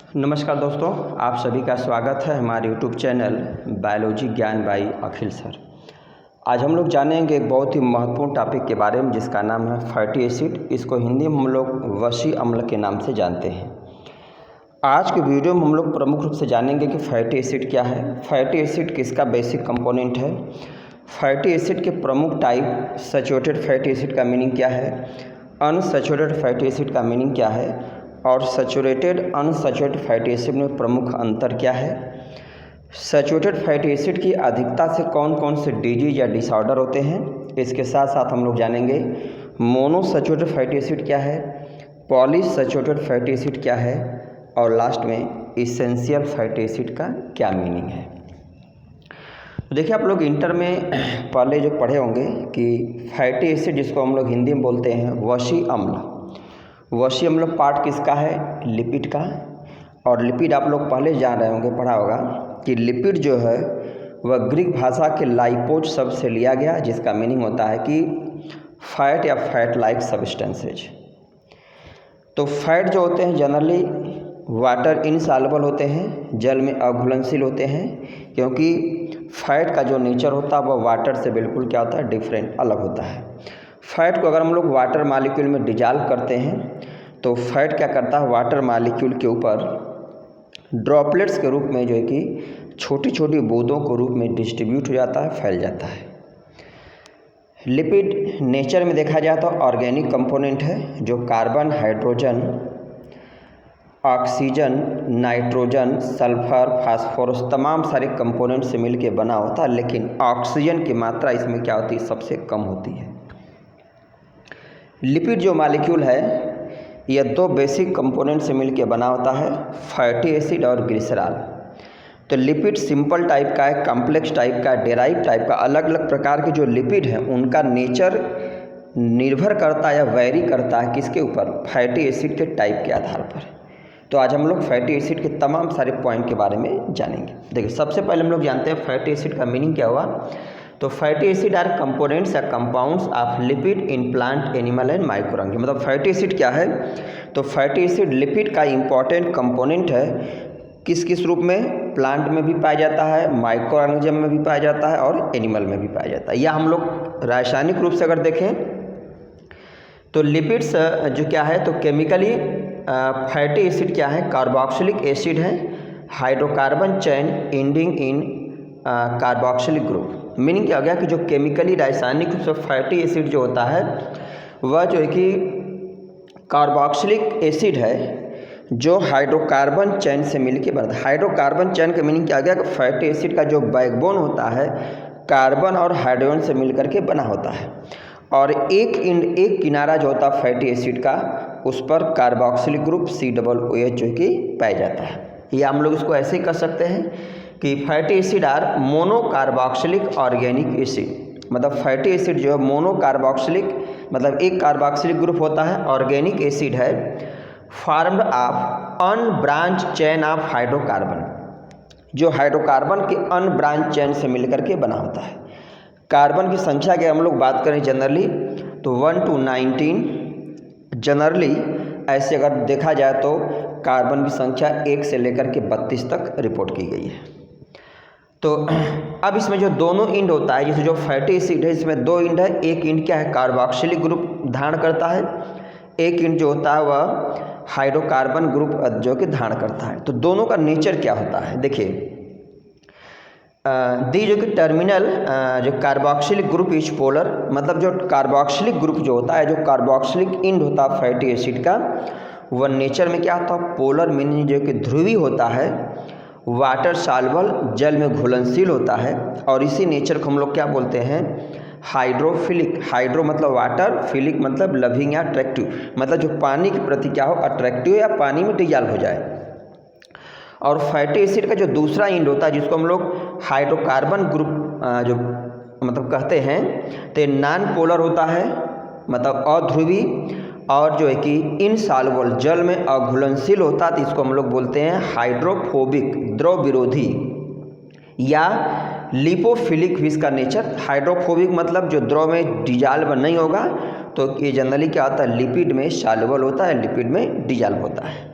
नमस्कार दोस्तों, आप सभी का स्वागत है हमारे यूट्यूब चैनल बायोलॉजी ज्ञान बाई अखिल सर। आज हम लोग जानेंगे एक बहुत ही महत्वपूर्ण टॉपिक के बारे में जिसका नाम है फैटी एसिड। इसको हिंदी में हम लोग वसी अम्ल के नाम से जानते हैं। आज के वीडियो में हम लोग प्रमुख रूप से जानेंगे कि फैटी एसिड क्या है, फैटी एसिड किसका बेसिक कंपोनेंट है, फैटी एसिड के प्रमुख टाइप, सैचुरेटेड फैटी एसिड का मीनिंग क्या है, अनसैचुरेटेड फैटी एसिड का मीनिंग क्या है और सैचुरेटेड अनसैचुरेटेड फैटी एसिड में प्रमुख अंतर क्या है। सैचुरेटेड फैटी एसिड की अधिकता से कौन कौन से डिजीज या डिसऑर्डर होते हैं। इसके साथ साथ हम लोग जानेंगे मोनोसैचुरेटेड फैटी एसिड क्या है, पॉलीसैचुरेटेड फैटी एसिड क्या है और लास्ट में इसेंशियल फैटी एसिड का क्या मीनिंग है। तो देखिए, आप लोग इंटर में पहले जो पढ़े होंगे कि फैटी एसिड जिसको हम लोग हिंदी में बोलते हैं वसी अम्ल। वसी अम्ल पार्ट किसका है? लिपिड का। और लिपिड आप लोग पहले जान रहे होंगे, पढ़ा होगा कि लिपिड जो है वह ग्रीक भाषा के लाइपोज शब्द से लिया गया, जिसका मीनिंग होता है कि फैट या फैट लाइक सब्सटेंसेज। तो फैट जो होते हैं जनरली वाटर इनसॉल्युबल होते हैं, जल में अघुलनशील होते हैं, क्योंकि फैट का जो नेचर होता है वह वाटर से बिल्कुल क्या होता है, डिफरेंट, अलग होता है। फैट को अगर हम लोग वाटर मॉलिक्यूल में डिजॉल्व करते हैं तो फैट क्या करता है, वाटर मॉलिक्यूल के ऊपर ड्रॉपलेट्स के रूप में जो है कि छोटी छोटी बूंदों के रूप में डिस्ट्रीब्यूट हो जाता है, फैल जाता है। लिपिड नेचर में देखा जाए तो ऑर्गेनिक कंपोनेंट है जो carbon, hydrogen, oxygen, nitrogen, sulphur, phosphorus तमाम सारे कंपोनेंट से मिलकर बना होता है, लेकिन ऑक्सीजन की मात्रा इसमें क्या होती है, सबसे कम होती है। लिपिड जो मॉलिक्यूल है यह दो बेसिक कंपोनेंट से मिलकर बना होता है, फैटी एसिड और ग्लिसरॉल। तो लिपिड सिंपल टाइप का है, कॉम्प्लेक्स टाइप का, डेराइव टाइप का, अलग अलग प्रकार के जो लिपिड हैं उनका नेचर निर्भर करता है या वैरी करता है किसके ऊपर, फैटी एसिड के टाइप के आधार पर। तो आज हम लोग फैटी एसिड के तमाम सारे पॉइंट के बारे में जानेंगे। देखिए, सबसे पहले हम लोग जानते हैं फैटी एसिड का मीनिंग क्या हुआ। तो फैटी एसिड आर कंपोनेंट्स या compounds of lipid in plant, animal and microorganism. मतलब फैटी एसिड क्या है, तो फैटी एसिड लिपिड का इंपॉर्टेंट कंपोनेंट है। किस किस रूप में? प्लांट में भी पाया जाता है, माइक्रोऑर्गेनिज्म में भी पाया जाता है और एनिमल में भी पाया जाता है। या हम लोग रासायनिक रूप से अगर देखें तो लिपिड्स जो क्या है, तो केमिकली फैटी एसिड क्या है, कार्बोक्सिलिक एसिड है, hydrocarbon chain ending in carboxylic group. Meaning क्या हो गया कि जो केमिकली रासायनिक रूप से फैटी एसिड जो होता है वह जो है कि कार्बोक्सिलिक एसिड है जो हाइड्रोकार्बन चेन से मिलकर बनता है। हाइड्रोकार्बन चेन का मीनिंग क्या हो गया कि फैटी एसिड का जो बैकबोन होता है कार्बन और हाइड्रोजन से मिलकर के बना होता है, और एक किनारा जो होता है फैटी एसिड का उस पर कार्बोक्सिलिक ग्रुप COOH जो कि पाया जाता है। या हम लोग इसको ऐसे ही कर सकते हैं कि fatty acid are monocarboxylic organic acid. मतलब फैटी एसिड जो है मोनोकार्बोक्सिलिक, मतलब एक कार्बोक्सिलिक ग्रुप होता है, ऑर्गेनिक एसिड है, formed of unbranch chain of hydrocarbon, जो हाइड्रोकार्बन के अनब्रांच चेन से मिलकर के बना होता है। कार्बन की संख्या की हम लोग बात करें जनरली तो 1 to 19 जनरली, ऐसे अगर देखा जाए तो कार्बन की संख्या 1 से लेकर के 32 तक रिपोर्ट की गई है। तो अब इसमें जो दोनों इंड होता है, जैसे जो फैटी एसिड है इसमें दो इंड है, एक इंड क्या है, कार्बोक्सिलिक ग्रुप धारण करता है, एक इंड जो होता है वह हाइड्रोकार्बन ग्रुप जो कि धारण करता है। तो दोनों का नेचर क्या होता है, देखिए दी जो कि टर्मिनल जो कार्बोक्सिलिक ग्रुप इज पोलर, मतलब जो कार्बोक्सिलिक ग्रुप जो होता है, जो कार्बोक्सिलिक इंड होता है फैटी एसिड का, वह नेचर में क्या होता है, पोलर, मीनिंग जो कि ध्रुवी होता है, वाटर सॉल्युबल, जल में घुलनशील होता है, और इसी नेचर को हम लोग क्या बोलते हैं, हाइड्रोफिलिक। हाइड्रो मतलब वाटर, फिलिक मतलब लविंग या अट्रैक्टिव, मतलब जो पानी के प्रति क्या हो, अट्रैक्टिव या पानी में डिजॉल्व हो जाए। और फैटी एसिड का जो दूसरा इंड होता है जिसको हम लोग हाइड्रोकार्बन ग्रुप जो मतलब कहते हैं, तो नॉन पोलर होता है, मतलब अध्रुवी, और जो है कि इनसॉल्युबल, जल में अघुलनशील होता है, तो इसको हम लोग बोलते हैं हाइड्रोफोबिक, द्रव विरोधी या लिपोफिलिक भी इसका नेचर। हाइड्रोफोबिक मतलब जो द्रव में डिजॉल्व नहीं होगा, तो ये जनरली क्या होता है, लिपिड में सॉल्युबल होता है, लिपिड में डिजॉल्व होता है।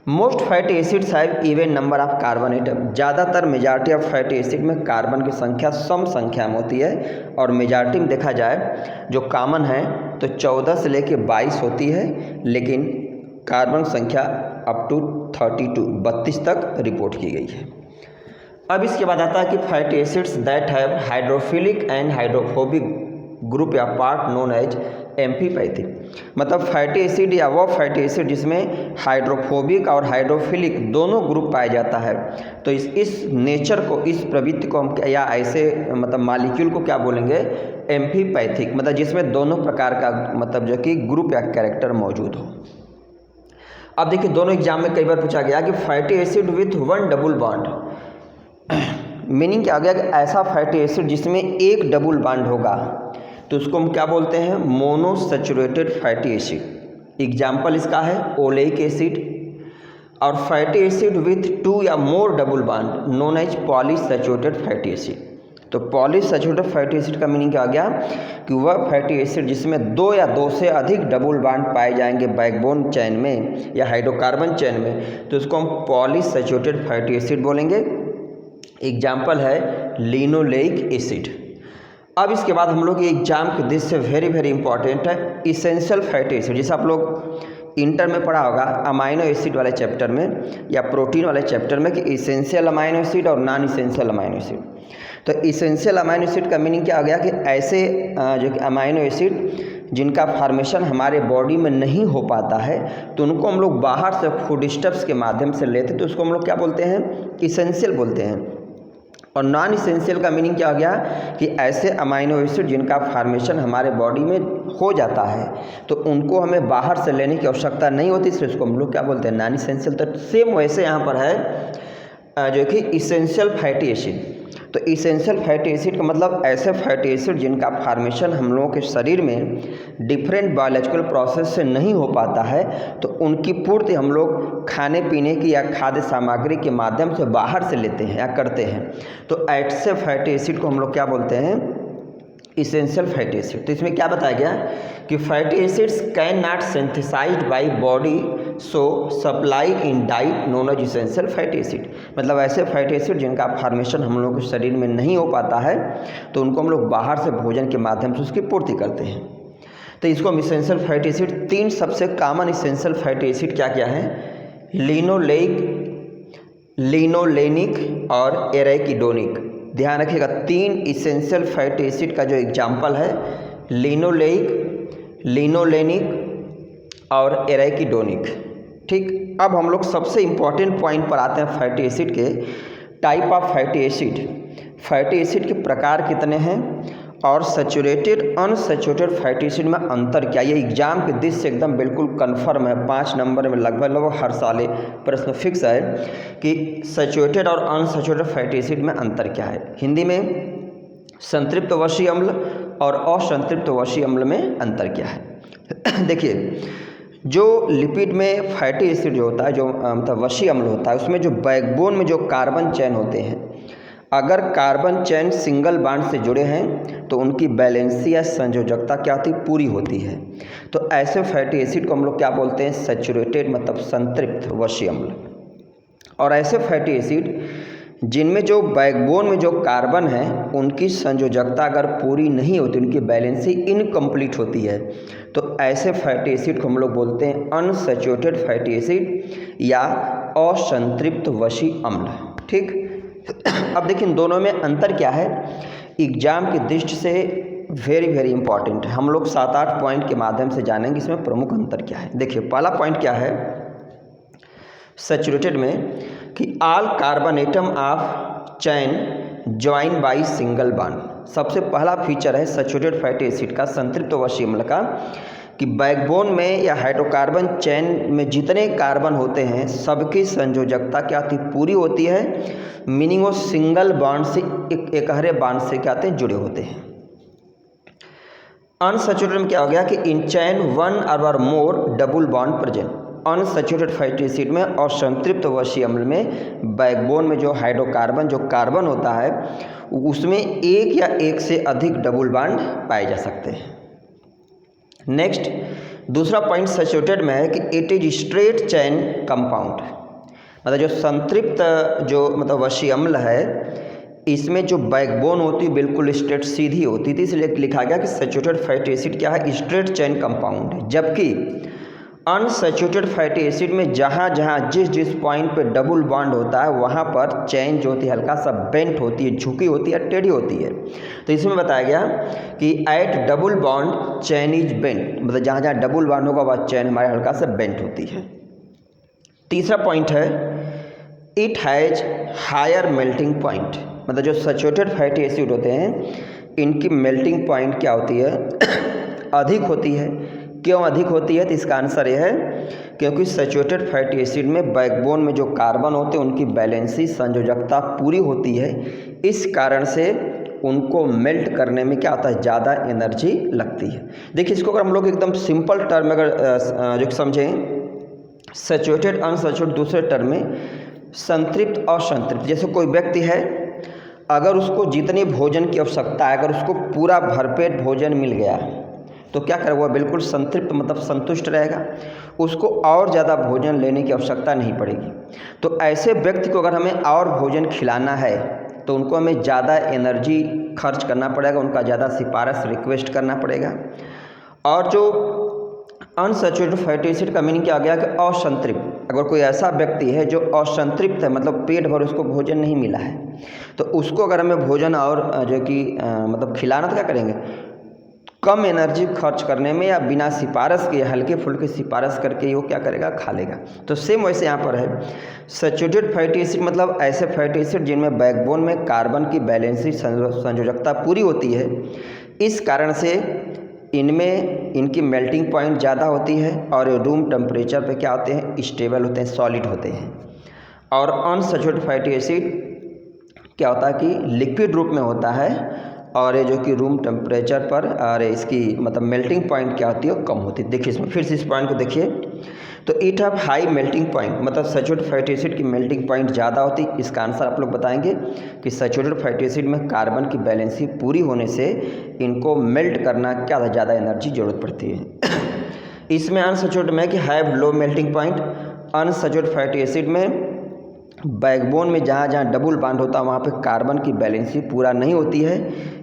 Most fatty acids have even number of carbon atom. ज़्यादातर मेजॉरिटी ऑफ फैटी एसिड में कार्बन की संख्या सम संख्या में होती है, और मेजॉरिटी में देखा जाए जो कॉमन है तो 14 से लेके 22 होती है, लेकिन कार्बन संख्या अप टू 32 तक रिपोर्ट की गई है। अब इसके बाद आता है कि fatty acids that have hydrophilic and hydrophobic group या पार्ट नोन एज एम्फीपैथिक। मतलब फैटी एसिड या वो फैटी एसिड जिसमें हाइड्रोफोबिक और हाइड्रोफिलिक दोनों ग्रुप पाया जाता है, तो इस नेचर को, इस प्रवृत्ति को हम या ऐसे मतलब मॉलिक्यूल को क्या बोलेंगे, एम्फीपैथिक, मतलब जिसमें दोनों प्रकार का मतलब जो कि ग्रुप या कैरेक्टर मौजूद हो। अब देखिए दोनों एग्जाम में कई बार पूछा गया कि fatty acid with one double bond, meaning क्या आ गया कि ऐसा फैटी एसिड जिसमें एक डबल बॉन्ड होगा तो उसको हम क्या बोलते हैं, मोनोसैचुरेटेड फैटी एसिड। एग्जाम्पल इसका है ओलेइक एसिड। और फैटी एसिड विथ 2 या more double bond known as polyunsaturated fatty acid. तो पॉलीसैचुरेटेड फैटी एसिड का मीनिंग क्या आ गया कि वह फैटी एसिड जिसमें 2 या 2 से अधिक डबल बॉन्ड पाए जाएंगे बैकबोन चेन में या हाइड्रोकार्बन चेन में, तो उसको हम पॉलीसैचुरेटेड फैटी एसिड बोलेंगे। एग्जाम्पल है लिनोलेइक एसिड। अब इसके बाद हम लोग ये एग्जाम के दृष्टि से वेरी इंपॉर्टेंट है इसेंशियल फैटी एसिड। जैसे आप लोग इंटर में पढ़ा होगा अमाइनो एसिड वाले चैप्टर में या प्रोटीन वाले चैप्टर में कि इसेंशियल अमाइनो एसिड और नॉन इसेंशियल अमाइनो एसिड। तो इसेंशियल अमाइनो एसिड का मीनिंग क्या आ गया कि ऐसे जो कि अमाइनो एसिड जिनका फॉर्मेशन हमारे बॉडी में नहीं हो पाता है, तो उनको हम लोग बाहर से फूड स्टफ्स के माध्यम से लेते हैं, तो उसको हम लोग क्या बोलते हैं, इसेंशियल बोलते हैं। और नॉन इसेंशियल का मीनिंग क्या हो गया कि ऐसे अमाइनो एसिड जिनका फॉर्मेशन हमारे बॉडी में हो जाता है तो उनको हमें बाहर से लेने की आवश्यकता नहीं होती, इसलिए उसको हम लोग क्या बोलते हैं, नॉन इसेंशियल। तो सेम वैसे यहाँ पर है जो कि इसेंशियल फैटी एसिड। तो इसेंशियल फैटी एसिड का मतलब ऐसे फैटी एसिड जिनका फॉर्मेशन हम लोगों के शरीर में डिफरेंट बायोलॉजिकल प्रोसेस से नहीं हो पाता है, तो उनकी पूर्ति हम लोग खाने पीने की या खाद्य सामग्री के माध्यम से बाहर से लेते हैं या करते हैं। तो ऐसे फैटी एसिड को हम लोग क्या बोलते हैं, इसेंशियल फैटी एसिड। तो इसमें क्या बताया गया कि fatty acids can not synthesized by body so supplied in diet known as essential fatty acid. मतलब ऐसे फैटी एसिड जिनका फॉर्मेशन हम लोग के शरीर में नहीं हो पाता है, तो उनको हम लोग बाहर से भोजन के माध्यम से उसकी पूर्ति करते हैं। तो इसको हम इसेंशियल फैटी एसिड, 3 सबसे कॉमन इसेंशियल फैटी एसिड क्या क्या है, लिनोलेइक, लिनोलेनिक और एराकिडोनिक। ध्यान रखिएगा 3 इसेंशियल फैटी एसिड का जो एग्जाम्पल है लिनोलेइक, लिनोलेनिक और एराकिडोनिक। ठीक, अब हम लोग सबसे इम्पॉर्टेंट पॉइंट पर आते हैं फैटी एसिड के type of fatty acid. Fatty acid के प्रकार कितने हैं और सैचुरेटेड अनसैचुरेटेड फैटी एसिड में अंतर क्या। ये एग्जाम के दृष्टि से एकदम बिल्कुल कन्फर्म है, 5 नंबर में लगभग हर साल प्रश्न फिक्स है कि सैचुरेटेड और अनसैचुरेटेड फैटी एसिड में अंतर क्या है। हिंदी में संतृप्त वशी अम्ल और असंतृप्त वशी अम्ल में अंतर क्या है। देखिए जो लिपिड में फैटी एसिड जो होता है, जो मतलब वशी अम्ल होता है, उसमें जो बैकबोन में जो कार्बन चेन होते हैं, अगर कार्बन चेन सिंगल बॉन्ड से जुड़े हैं तो उनकी बैलेंसी या संयोजकता क्या होती है, पूरी होती है। तो ऐसे फैटी एसिड को हम लोग क्या बोलते हैं, सैचुरेटेड मतलब संतृप्त वशी अम्ल। और ऐसे फैटी एसिड जिनमें जो बैकबोन में जो कार्बन है उनकी संयोजकता अगर पूरी नहीं होती, उनकी बैलेंसी इनकम्प्लीट होती है, तो ऐसे फैटी एसिड को हम लोग बोलते हैं अनसैचुरेटेड फैटी एसिड या असंतृप्त वशी अम्ल। ठीक, अब देखिए इन दोनों में अंतर क्या है, एग्जाम की दृष्टि से वेरी इंपॉर्टेंट है। हम लोग 7-8 पॉइंट के माध्यम से जानेंगे इसमें प्रमुख अंतर क्या है। देखिए पहला पॉइंट क्या है सैचुरेटेड में कि all carbon atom of chain join by single bond. सबसे पहला फीचर है सैचुरेटेड फैटी एसिड का, संतृप्त वशी अम्ल का, कि बैकबोन में या हाइड्रोकार्बन चेन में जितने कार्बन होते हैं सबकी संयोजकता क्या होती पूरी होती है, मीनिंग वो सिंगल बॉन्ड से एकहरे बॉन्ड से क्या होते हैं, जुड़े होते हैं। अनसैचुरेटेड में क्या हो गया कि इन चैन 1 और more double bond present. Unsaturated fatty acid में और संतृप्त वशी अम्ल में बैकबोन में जो हाइड्रोकार्बन जो कार्बन होता है उसमें एक या एक से अधिक डबल बॉन्ड पाए जा सकते हैं। नेक्स्ट, दूसरा पॉइंट सैचुरेटेड में है कि it is straight chain compound, मतलब जो संतृप्त जो मतलब वशी अम्ल है इसमें जो बैकबोन होती है बिल्कुल स्ट्रेट सीधी होती थी, इसलिए लिखा गया कि सैचुरेटेड फैटी एसिड क्या है, स्ट्रेट चैन कंपाउंड है। जबकि अनसैचुरेटेड फैटी एसिड में जहाँ जहाँ जिस जिस पॉइंट पे डबल बॉन्ड होता है वहाँ पर चैन जो होती है हल्का सा बेंट होती है, झुकी होती है, टेढ़ी होती है। तो इसमें बताया गया कि at double bond chain is bent, मतलब जहाँ जहाँ डबल बॉन्ड होगा वह चैन हमारे हल्का सा बेंट होती है। तीसरा पॉइंट है it has higher melting point, मतलब जो सैचुरेटेड फैटी एसिड होते हैं इनकी मेल्टिंग पॉइंट क्या होती है अधिक होती है। क्यों अधिक होती है? तो इसका आंसर यह है क्योंकि सैचुरेटेड फैटी एसिड में बैकबोन में जो कार्बन होते हैं उनकी बैलेंसी संयोजकता पूरी होती है, इस कारण से उनको मेल्ट करने में क्या होता है, ज़्यादा एनर्जी लगती है। देखिए इसको अगर हम लोग एकदम सिंपल टर्म अगर जो समझें, सैचुरेटेड अनसैचुरेटेड दूसरे टर्म में संतृप्त और संतृप्त। जैसे कोई व्यक्ति है अगर उसको जितनी भोजन की आवश्यकता है, अगर उसको पूरा भरपेट भोजन मिल गया तो क्या करेगा, वह बिल्कुल संतृप्त मतलब संतुष्ट रहेगा, उसको और ज़्यादा भोजन लेने की आवश्यकता नहीं पड़ेगी। तो ऐसे व्यक्ति को अगर हमें और भोजन खिलाना है तो उनको हमें ज़्यादा एनर्जी खर्च करना पड़ेगा, उनका ज़्यादा सिफारिश रिक्वेस्ट करना पड़ेगा। और जो अनसैचुरेटेड फैटी एसिड का मीनिंग क्या आ गया कि असंतृप्त। अगर कोई ऐसा व्यक्ति है जो असंतृप्त है, मतलब पेट भर उसको भोजन नहीं मिला है, तो उसको अगर हमें भोजन और जो कि मतलब खिलाना तो क्या करेंगे, कम एनर्जी खर्च करने में या बिना सिफारिश के हल्के फुल्के सिफारिश करके वो क्या करेगा, खा लेगा। तो सेम वैसे यहाँ पर है सैचुरेटेड फैटी एसिड मतलब ऐसे फैटी एसिड जिनमें बैकबोन में कार्बन की बैलेंसी संयोजकता पूरी होती है, इस कारण से इनमें इनकी मेल्टिंग पॉइंट ज़्यादा होती है और रूम टेम्परेचर पे क्या होते हैं, स्टेबल होते हैं, सॉलिड होते हैं। और अनसैचुरेटेड फैटी एसिड क्या होता है कि लिक्विड रूप में होता है और ये जो कि रूम टेम्परेचर पर और इसकी मतलब मेल्टिंग पॉइंट क्या होती है, कम होती है। देखिए इसमें फिर से इस पॉइंट को देखिए, तो it have high melting point, मतलब सैचुरेटेड फैटी एसिड की मेल्टिंग पॉइंट ज़्यादा होती है। इसका आंसर आप लोग बताएंगे कि सैचुरेटेड फैटी एसिड में कार्बन की बैलेंसी पूरी होने से इनको मेल्ट करना क्या ज़्यादा एनर्जी जरूरत पड़ती है। इसमें अनसैचुरेटेड में कि have low melting point, unsaturated fatty acid में बैकबोन में जहाँ जहाँ डबल बॉन्ड होता है वहाँ पे कार्बन की बैलेंसी पूरा नहीं होती है,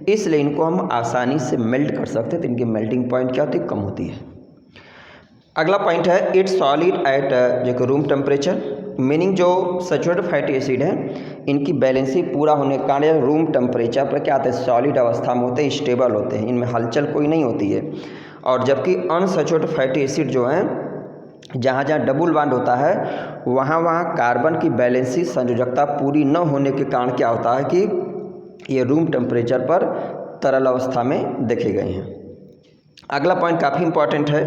इसलिए इनको हम आसानी से मेल्ट कर सकते हैं, तो इनकी मेल्टिंग पॉइंट क्या होती है, कम होती है। अगला पॉइंट है इट्स सॉलिड एट जो रूम टेम्परेचर, मीनिंग जो सैचुरेटेड फैटी एसिड है इनकी बैलेंसी पूरा होने के कारण रूम टेम्परेचर पर क्या होता है, सॉलिड अवस्था में होते हैं, स्टेबल होते हैं, इनमें हलचल कोई नहीं होती है। और जबकि अनसैचुरेटेड फैटी एसिड जो हैं जहाँ जहाँ डबल बॉन्ड होता है वहाँ वहाँ कार्बन की बैलेंसी संयोजकता पूरी न होने के कारण क्या होता है कि ये रूम टेम्परेचर पर तरल अवस्था में देखे गए हैं। अगला पॉइंट काफ़ी इंपॉर्टेंट है,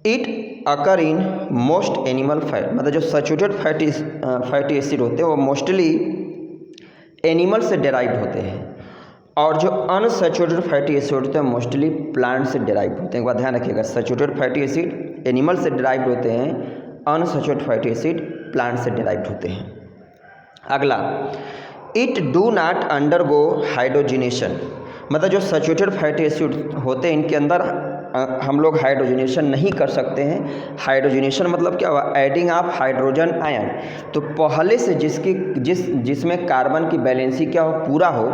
it occur in most animal fat, मतलब जो सैचुरेटेड फैटी एसिड होते हैं वो मोस्टली एनिमल से डेराइव होते हैं और जो अनसैचुरेटेड फैटी एसिड होते हैं मोस्टली प्लांट से डेराइव होते हैं। एक बात ध्यान रखिएगा, सैचुरेटेड फैटी एसिड एनिमल से डेराइव होते हैं, अनसैचुरेटेड फैटी एसिड प्लांट से डेराइव होते हैं। अगला it do not undergo hydrogenation, मतलब जो सैचुरेटेड फैटी एसिड होते हैं इनके अंदर हम लोग हाइड्रोजनेशन नहीं कर सकते हैं। हाइड्रोजनेशन मतलब क्या हुआ, एडिंग ऑफ हाइड्रोजन आयन। तो पहले से जिसमें कार्बन की बैलेंसी क्या हो, पूरा हो,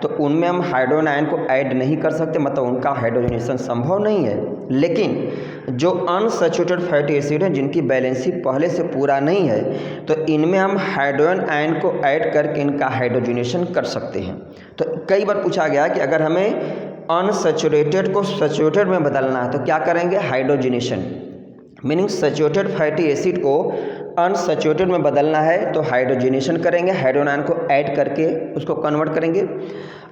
तो उनमें हम हाइड्रोजन आयन को ऐड नहीं कर सकते, मतलब उनका हाइड्रोजनेशन संभव नहीं है। लेकिन जो अनसैचुरेटेड फैटी एसिड हैं जिनकी बैलेंसी पहले से पूरा नहीं है, तो इनमें हम हाइड्रोजन आयन को ऐड करके इनका हाइड्रोजनेशन कर सकते हैं। तो कई बार पूछा गया कि अगर हमें अनसैचुरेटेड को सैचुरेटेड में बदलना है तो क्या करेंगे, hydrogenation, meaning saturated fatty acid को अनसैचुरेटेड में बदलना है तो हाइड्रोजनेशन करेंगे, हाइड्रोजन आयन को ऐड करके उसको कन्वर्ट करेंगे।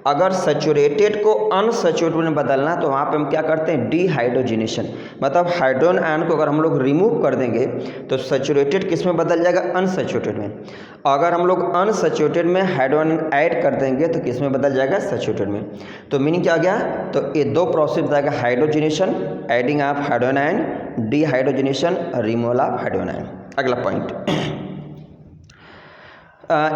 अगर सैचुरेटेड को अनसैचुरेटेड में बदलना तो वहाँ पे हम क्या करते हैं, डीहाइड्रोजनेशन, मतलब हाइड्रोजन आयन को अगर हम लोग रिमूव कर देंगे तो सैचुरेटेड किस में बदल जाएगा, अनसैचुरेटेड में। अगर हम लोग अनसैचुरेटेड में हाइड्रोजन ऐड कर देंगे तो किस में बदल जाएगा, सैचुरेटेड में। तो मीनिंग क्या आ गया, तो ये दो प्रोसेस बताएगा, hydrogenation adding of hydrogen ion, dehydrogenation removal of hydrogen ion. अगला पॉइंट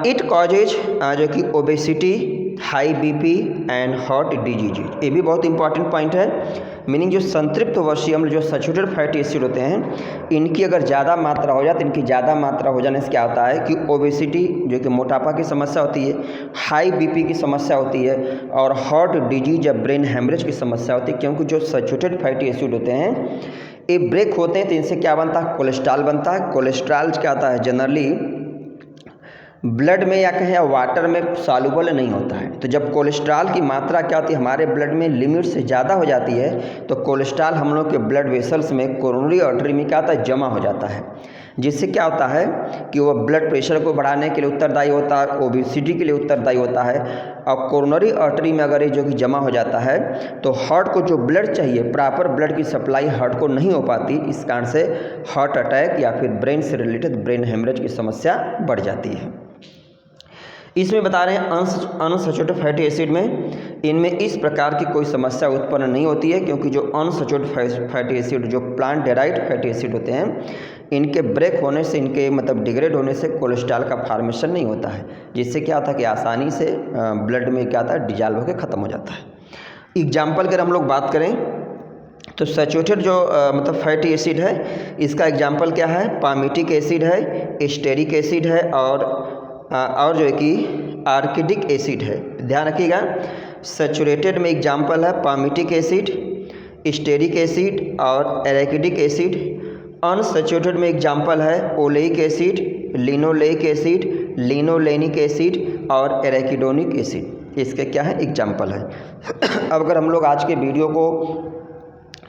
इट कॉजेज जो कि obesity high BP and heart disease. ये भी बहुत इंपॉर्टेंट पॉइंट है। मीनिंग जो संतृप्त वसीय अम्ल जो सैचुरेटेड फैटी एसिड होते हैं, इनकी अगर ज़्यादा मात्रा हो जाए तो इनकी ज़्यादा मात्रा हो जाने से क्या होता है कि ओबेसिटी जो कि मोटापा की समस्या होती है, हाई बीपी की समस्या होती है और हार्ट डिजीज या ब्रेन हेमरेज की समस्या होती है। क्योंकि जो सैचुरेटेड फैटी एसिड होते हैं ये ब्रेक होते हैं तो इनसे क्या बनता है, कोलेस्ट्रॉल बनता है। कोलेस्ट्रॉल क्या होता है, जनरली ब्लड में या कहें या वाटर में सॉल्युबल नहीं होता है। तो जब कोलेस्ट्रॉल की मात्रा क्या होती है हमारे ब्लड में लिमिट से ज़्यादा हो जाती है तो कोलेस्ट्रॉल हम लोग के ब्लड वेसल्स में कोरोनरी आर्टरी में क्या होता है, जमा हो जाता है, जिससे क्या होता है कि वो ब्लड प्रेशर को बढ़ाने के लिए उत्तरदायी होता है, ओबेसिटी के लिए उत्तरदायी होता है। और कोरोनरी आर्टरी में अगर ये जो कि जमा हो जाता है तो हार्ट को जो ब्लड चाहिए, प्रॉपर ब्लड की सप्लाई हार्ट को नहीं हो पाती, इस कारण से हार्ट अटैक या फिर ब्रेन से रिलेटेड ब्रेन हेमरेज की समस्या बढ़ जाती है। इसमें बता रहे हैं अनसैचुरेटेड फैटी एसिड में इनमें इस प्रकार की कोई समस्या उत्पन्न नहीं होती है, क्योंकि जो अनसैचुरेटेड फैटी एसिड जो प्लांट डेराइव्ड फैटी एसिड होते हैं, इनके ब्रेक होने से, इनके मतलब डिग्रेड होने से कोलेस्ट्रॉल का फॉर्मेशन नहीं होता है, जिससे क्या होता है कि आसानी से ब्लड में क्या होता है, डिजॉल्व होकर ख़त्म हो जाता है। एग्जाम्पल अगर हम लोग बात करें तो सैचुरेटेड जो मतलब फैटी एसिड है, इसका एग्जाम्पल क्या है, पामिटिक एसिड है, एस्टेरिक एसिड है और जो है कि आर्किडिक एसिड है। ध्यान रखिएगा, सैचुरेटेड में एग्जाम्पल है पामिटिक एसिड, एस्टेरिक एसिड और एराकिडिक एसिड। अनसैचुरेटेड में एग्जाम्पल है oleic acid, linoleic acid, linolenic acid और एराकिडोनिक एसिड। इसके क्या है, एग्जाम्पल है। अब अगर हम लोग आज के वीडियो को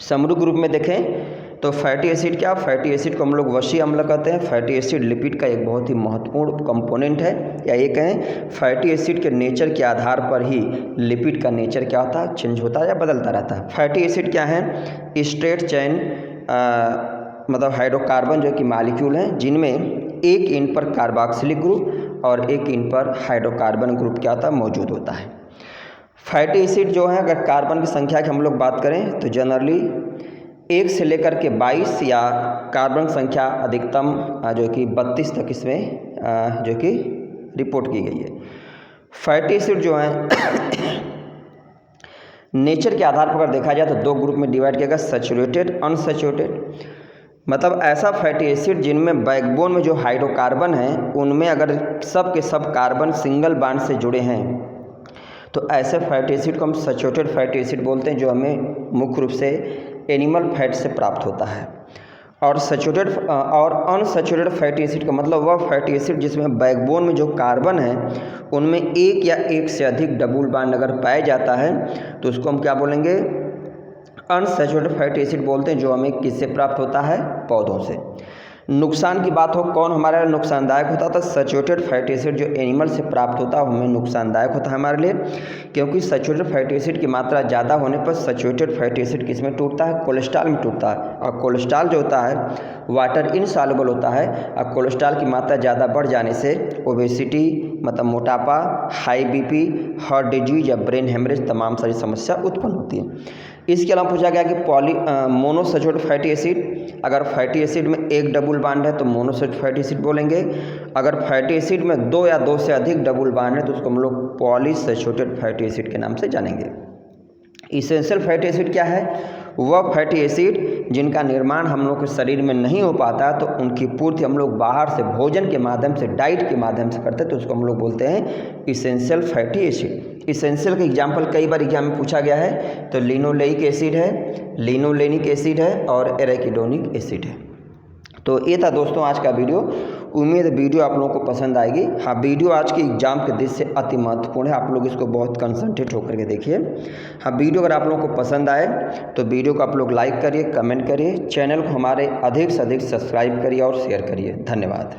समरूप रूप में देखें तो फैटी एसिड क्या, फैटी एसिड को हम लोग वसीय अम्ल कहते हैं। फैटी एसिड लिपिड का एक बहुत ही महत्वपूर्ण कंपोनेंट है, या ये कहें फैटी एसिड के नेचर के आधार पर ही लिपिड का नेचर क्या होता है, चेंज होता है या बदलता रहता है। फैटी एसिड क्या है, स्ट्रेट चेन मतलब हाइड्रोकार्बन जो कि मॉलिक्यूल हैं, जिनमें एक एंड पर कार्बोक्सिलिक ग्रुप और एक एंड पर हाइड्रोकार्बन ग्रुप क्या होता है, मौजूद होता है। फैटी एसिड जो है, अगर कार्बन की संख्या की हम लोग बात करें तो जनरली 1 से लेकर के 22 या कार्बन संख्या अधिकतम जो कि 32 तक इसमें जो कि रिपोर्ट की गई है। फैटी एसिड जो है नेचर के आधार पर अगर देखा जाए तो 2 ग्रुप में डिवाइड किया गया, सैचुरेटेड, अनसैचुरेटेड। मतलब ऐसा फैटी एसिड जिनमें बैकबोन में जो हाइड्रोकार्बन है उनमें अगर सब के सब कार्बन सिंगल बॉन्ड से जुड़े हैं तो ऐसे फैटी एसिड को हम सैचुरेटेड फैटी एसिड बोलते हैं, जो हमें मुख्य रूप से एनिमल फैट से प्राप्त होता है। और सैचुरेटेड और अनसैचुरेटेड फैटी एसिड का मतलब वह फैटी एसिड जिसमें बैकबोन में जो कार्बन है उनमें एक या एक से अधिक डबल बॉन्ड अगर पाया जाता है तो उसको हम क्या बोलेंगे, अनसैचुरेटेड फैटी एसिड बोलते हैं, जो हमें किससे प्राप्त होता है, पौधों से। नुकसान की बात हो, कौन हमारे लिए नुकसानदायक होता है, तो सैचुरेटेड फैटी एसिड जो एनिमल से प्राप्त होता है हमें नुकसानदायक होता है हमारे लिए, क्योंकि सैचुरेटेड फैटी एसिड की मात्रा ज़्यादा होने पर सैचुरेटेड फैटी एसिड किस में टूटता है, कोलेस्ट्रॉल में टूटता है। और कोलेस्ट्रॉल जो होता है वाटर इनसॉल्युबल होता है, और कोलेस्ट्रॉल की मात्रा ज़्यादा बढ़ जाने से ओबेसिटी मतलब मोटापा, हाई बीपी, हार्ट डिजीज या ब्रेन हेमरेज तमाम सारी समस्या उत्पन्न होती है। इसके अलावा पूछा गया कि मोनोसैचुरेटेड फैटी एसिड, अगर फैटी एसिड में एक डबल बॉन्ड है तो मोनोसैचुरेटेड फैटी एसिड बोलेंगे। अगर फैटी एसिड में 2 या 2 से अधिक डबल बॉन्ड है तो उसको हम लोग पॉलीसैचुरेटेड फैटी एसिड के नाम से जानेंगे। इसेंशियल फैटी एसिड क्या है, वह फैटी एसिड जिनका निर्माण हम लोग के शरीर में नहीं हो पाता तो उनकी पूर्ति हम लोग बाहर से भोजन के माध्यम से, डाइट के माध्यम से करते हैं, तो उसको हम लोग बोलते हैं इसेंशियल फैटी एसिड। इसेंशियल का एग्जाम्पल कई बार एग्जाम में पूछा गया है, तो लिनोलेइक एसिड है, लिनोलेनिक एसिड है और एराकिडोनिक एसिड है। तो ये था दोस्तों आज का वीडियो। उम्मीद है वीडियो आप लोगों को पसंद आएगी। हाँ, वीडियो आज के एग्जाम के दृष्टि से अति महत्वपूर्ण है, आप लोग इसको बहुत कंसंट्रेट होकर के देखिए। हाँ, वीडियो अगर आप लोगों को पसंद आए तो वीडियो को आप लोग लाइक करिए, कमेंट करिए, चैनल को हमारे अधिक से अधिक सब्सक्राइब करिए और शेयर करिए। धन्यवाद।